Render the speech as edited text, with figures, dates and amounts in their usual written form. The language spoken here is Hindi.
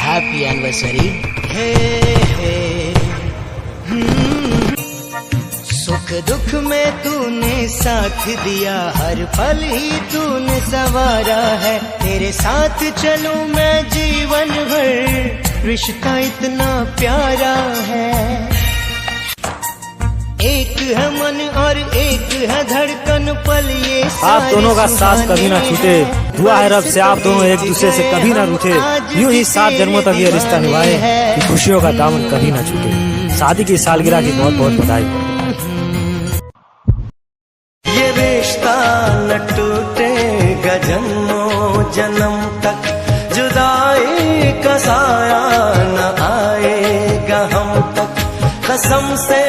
Happy anniversary. हे हे सुख दुख में तूने साथ दिया, हर पल ही तूने संवारा है। तेरे साथ चलूं मैं जीवन भर, रिश्ता इतना प्यारा है। एक है मन और एक है धड़कन, पल ये आप दोनों का साथ कभी ना छूटे। दुआ है रब से आप दोनों एक दूसरे से कभी ना रूठे। यूं ही 7 जन्मों तक ये रिश्ता निभाए कि खुशियों का दामन कभी ना छूटे। शादी की सालगिरह की बहुत बहुत बधाई। ये रिश्ता न टूटेगा जन्मों जन्म तक, जुदाई का साया न आएगा हम तक। कसम से